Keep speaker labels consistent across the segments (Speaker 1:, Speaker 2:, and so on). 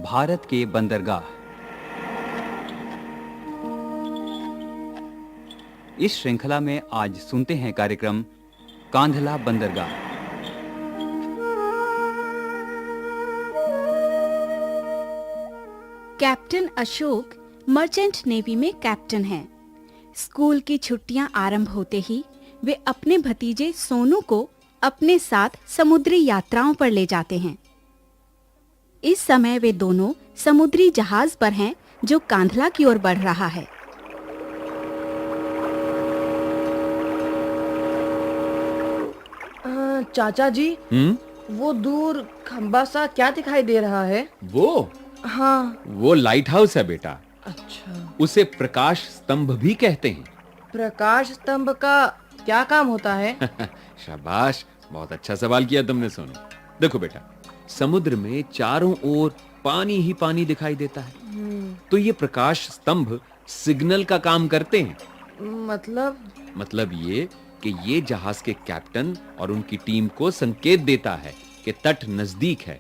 Speaker 1: भारत के बंदरगाह। इस श्रृंखला में आज सुनते हैं कार्यक्रम कांधला बंदरगाह।
Speaker 2: कैप्टन अशोक मर्चेंट नेवी में कैप्टन हैं। स्कूल की छुट्टियां आरंभ होते ही वे अपने भतीजे सोनू को अपने साथ समुद्री यात्राओं पर ले जाते हैं। इस समय वे दोनों समुद्री जहाज पर हैं जो कांधला की ओर बढ़ रहा है।
Speaker 3: चाचा जी, वो दूर खंबा सा क्या दिखाई दे रहा है?
Speaker 4: वो
Speaker 3: हाँ।
Speaker 4: वो लाइट हाउस है बेटा।
Speaker 3: अच्छा,
Speaker 4: उसे प्रकाश स्तंभ भी कहते हैं।
Speaker 3: प्रकाश स्तंभ का क्या काम होता है?
Speaker 4: शाबाश, बहुत अच्छा सवाल किया तुमने सोनू। देखो बेटा, समुद्र में चारों ओर पानी ही पानी दिखाई देता है, तो ये प्रकाश स्तंभ सिग्नल का काम करते हैं।
Speaker 3: मतलब
Speaker 4: ये कि ये जहाज के कैप्टन और उनकी टीम को संकेत देता है कि तट नजदीक है।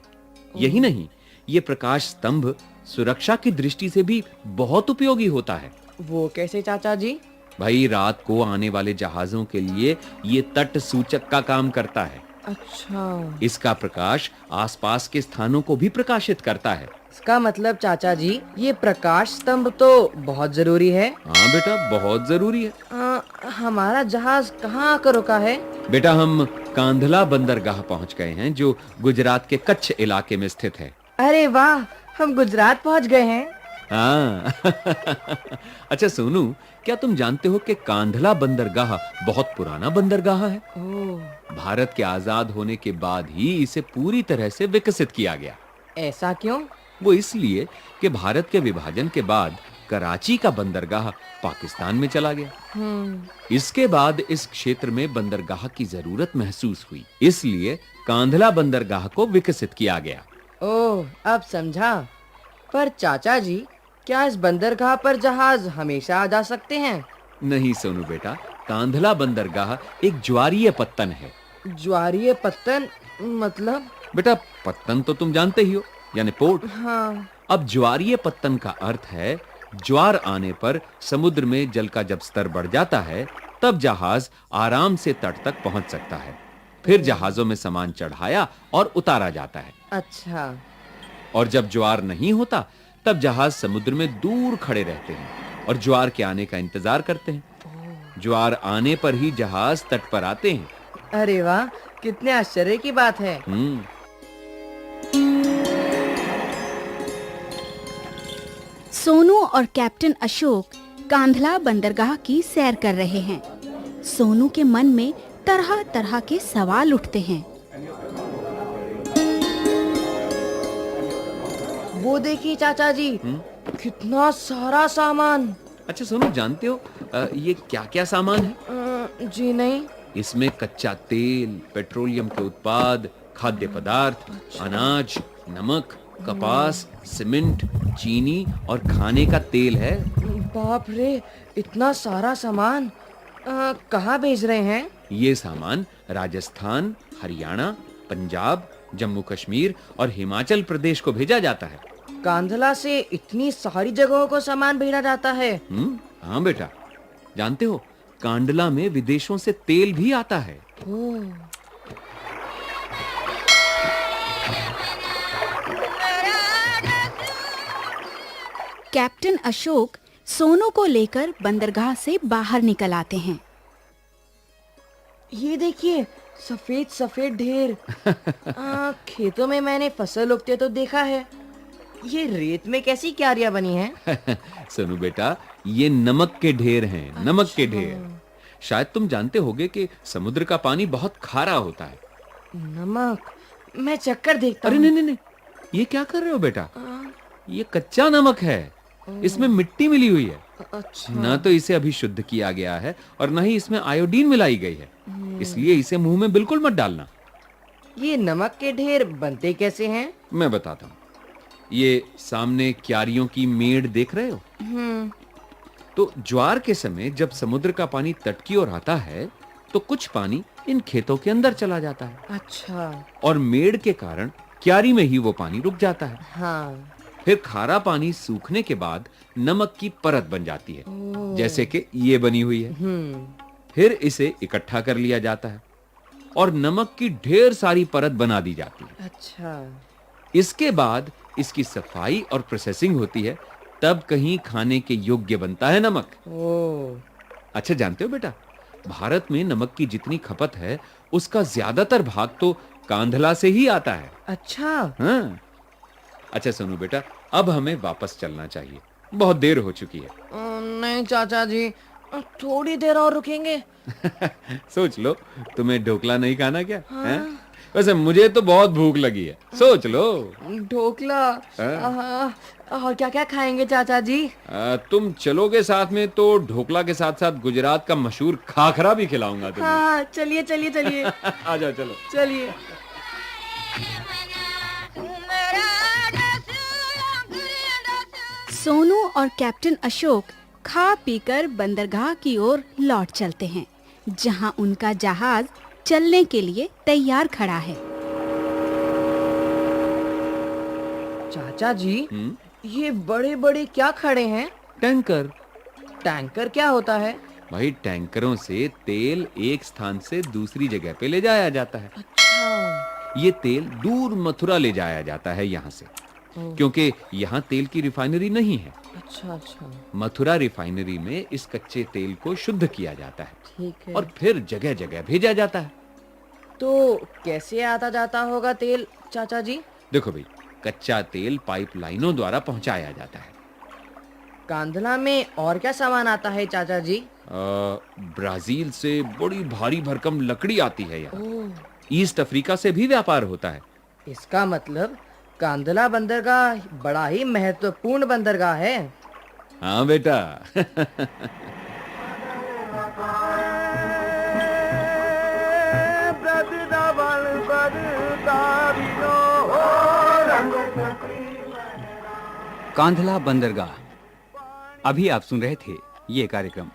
Speaker 4: यही नहीं, ये प्रकाश स्तंभ सुरक्षा की दृष्टि से भी बहुत उपयोगी होता है।
Speaker 3: वो कैसे चाचा जी?
Speaker 4: भाई, रात को आने वाले जहाजों के लिए ये तट सूचक का काम करता है।
Speaker 3: अच्छा,
Speaker 4: इसका प्रकाश आसपास के स्थानों को भी प्रकाशित करता है।
Speaker 3: इसका मतलब चाचा जी, ये प्रकाश स्तंभ तो बहुत जरूरी है।
Speaker 4: हाँ बेटा, बहुत जरूरी है।
Speaker 3: हमारा जहाज कहाँ आकर रुका है?
Speaker 4: बेटा, हम कांधला बंदरगाह पहुंच गए हैं, जो गुजरात के कच्छ इलाके में स्थित है।
Speaker 3: अरे वाह, हम गुजरात पहुंच गए हैं।
Speaker 4: हाँ। अच्छा सोनू, क्या तुम जानते हो कि कांधला बंदरगाह बहुत पुराना बंदरगाह है?
Speaker 3: ओह,
Speaker 4: भारत के आजाद होने के बाद ही इसे पूरी तरह से विकसित किया गया।
Speaker 3: ऐसा क्यों?
Speaker 4: वो इसलिए कि भारत के विभाजन के बाद कराची का बंदरगाह पाकिस्तान में चला गया। इसके बाद इस क्षेत्र में बंदरगाह की जरूरत महसूस हुई, इसलिए कांधला बंदरगाह को विकसित किया गया।
Speaker 3: ओह, अब समझा। पर चाचा जी, क्या इस बंदरगाह पर जहाज हमेशा आ जा सकते हैं?
Speaker 4: नहीं सोनू बेटा, कांधला बंदरगाह एक ज्वारीय पत्तन है।
Speaker 3: ज्वारीय पत्तन मतलब?
Speaker 4: बेटा, पत्तन तो तुम जानते ही हो, यानी पोर्ट।
Speaker 3: हाँ।
Speaker 4: अब ज्वारीय पत्तन का अर्थ है ज्वार आने पर समुद्र में जल का जब स्तर बढ़ जाता है, तब जहाज आराम से तट तक पहुंच सकता है। फिर जहाजों में सामान चढ़ाया और उतारा जाता है।
Speaker 3: अच्छा।
Speaker 4: और जब ज्वार नहीं होता, तब जहाज समुद्र में दूर खड़े रहते हैं और ज्वार के आने का इंतजार करते हैं। ज्वार आने पर ही जहाज तट पर आते हैं।
Speaker 3: अरे वाह, कितने आश्चर्य की बात है।
Speaker 2: सोनू और कैप्टन अशोक कांधला बंदरगाह की सैर कर रहे हैं। सोनू के मन में तरह-तरह के सवाल उठते हैं।
Speaker 3: वो देखिए चाचा जी, कितना सारा सामान।
Speaker 4: अच्छा सोनू, जानते हो ये क्या-क्या सामान है?
Speaker 3: जी नहीं।
Speaker 4: इसमें कच्चा तेल, पेट्रोलियम के उत्पाद, खाद्य पदार्थ, अनाज, नमक, कपास, सीमेंट, चीनी और खाने का तेल है।
Speaker 3: बाप रे, इतना सारा सामान कहाँ भेज रहे हैं?
Speaker 4: ये सामान राजस्थान, हरियाणा, पंजाब, जम्मू कश्मीर और हिमाचल प्रदेश को भेजा जाता है।
Speaker 3: कांधला से इतनी सारी जगहों को सामान भेजा जाता है?
Speaker 4: हाँ बेटा, जानते हो कांडला में विदेशों से तेल भी आता है।
Speaker 2: कैप्टन अशोक सोनू को लेकर बंदरगाह से बाहर निकल आते हैं।
Speaker 3: ये देखिए, सफेद सफेद ढेर। खेतों में मैंने फसल उगते तो देखा है। ये रेत में कैसी क्यारियां बनी हैं?
Speaker 4: सोनू बेटा, ये नमक के ढेर हैं। नमक के ढेर। शायद तुम जानते होगे कि समुद्र का पानी बहुत खारा होता है।
Speaker 3: नमक? मैं चक्कर देखता
Speaker 4: अरे
Speaker 3: हूँ।
Speaker 4: नहीं, ये क्या कर रहे हो बेटा? ये कच्चा नमक है, इसमें मिट्टी मिली हुई है।
Speaker 3: अच्छा।
Speaker 4: ना तो इसे अभी शुद्ध किया गया है और न ही इसमें आयोडीन मिलाई गई है, इसलिए इसे मुंह में बिल्कुल मत डालना।
Speaker 3: ये नमक के ढेर बनते कैसे हैं?
Speaker 4: मैं बताता हूँ। ये सामने क्यारियों की मेड़ देख रहे हो? तो ज्वार के समय जब समुद्र का पानी तट की ओर आता है, तो कुछ पानी इन खेतों के अंदर चला जाता है।
Speaker 3: अच्छा।
Speaker 4: और मेड़ के कारण क्यारी में ही वो पानी रुक जाता है।
Speaker 3: हाँ।
Speaker 4: फिर खारा पानी सूखने के बाद नमक की परत बन जाती है, जैसे कि ये बनी हुई है। फिर इसे इकट्ठा कर लिया जाता है और नमक की ढेर सारी परत बना दी जाती है।
Speaker 3: अच्छा।
Speaker 4: इसके बाद इसकी सफाई और प्रोसेसिंग होती है, तब कहीं खाने के योग्य बनता है नमक। अच्छा, जानते हो बेटा, भारत में नमक की जितनी खपत है उसका ज्यादातर भाग तो कांधला से ही आता है।
Speaker 3: अच्छा।
Speaker 4: हाँ। अच्छा सुनो बेटा, अब हमें वापस चलना चाहिए, बहुत देर हो चुकी है।
Speaker 3: नहीं चाचा जी, थोड़ी देर और रुकेंगे।
Speaker 4: सोच लो, तुम्हें ढोकला नहीं खाना क्या? हैं? वैसे मुझे तो बहुत भूख लगी है, सोच लो।
Speaker 3: ढोकला? और क्या क्या खाएंगे चाचा जी?
Speaker 4: तुम चलोगे साथ में तो ढोकला के साथ साथ गुजरात का मशहूर खाखरा भी खिलाऊंगा तुम्हें।
Speaker 3: हाँ, चलिए चलिए चलिए।
Speaker 4: आ जाओ, चलो
Speaker 3: चलिए।
Speaker 2: सोनू और कैप्टन अशोक खा पीकर बंदरगाह की ओर लौट चलते हैं, जहां उनका जहाज चलने के लिए तैयार खड़ा है।
Speaker 3: चाचा जी, ये बड़े बड़े क्या खड़े हैं?
Speaker 4: टैंकर।
Speaker 3: टैंकर क्या होता है?
Speaker 4: भाई, टैंकरों से तेल एक स्थान से दूसरी जगह पे ले जाया जाता है।
Speaker 3: अच्छा।
Speaker 4: ये तेल दूर मथुरा ले जाया जाता है यहाँ से, क्योंकि यहाँ तेल की रिफाइनरी नहीं है।
Speaker 3: अच्छा अच्छा।
Speaker 4: मथुरा रिफाइनरी में इस कच्चे तेल को शुद्ध किया जाता है,
Speaker 3: ठीक है।
Speaker 4: और फिर जगह जगह भेजा जाता है।
Speaker 3: तो कैसे आता जाता होगा तेल चाचा जी?
Speaker 4: देखो भाई, कच्चा तेल पाइपलाइनों द्वारा पहुंचाया जाता है।
Speaker 3: कांधला में और क्या सामान आता है चाचा जी?
Speaker 4: ब्राजील से बड़ी भारी भरकम लकड़ी आती है यहाँ। ईस्ट अफ्रीका से भी व्यापार होता है।
Speaker 3: इसका मतलब कांधला बंदरगाह बड़ा ही महत्वपूर्ण बंदरगाह है।
Speaker 4: हाँ बेटा।
Speaker 1: कांधला बंदरगाह। अभी आप सुन रहे थे ये कार्यक्रम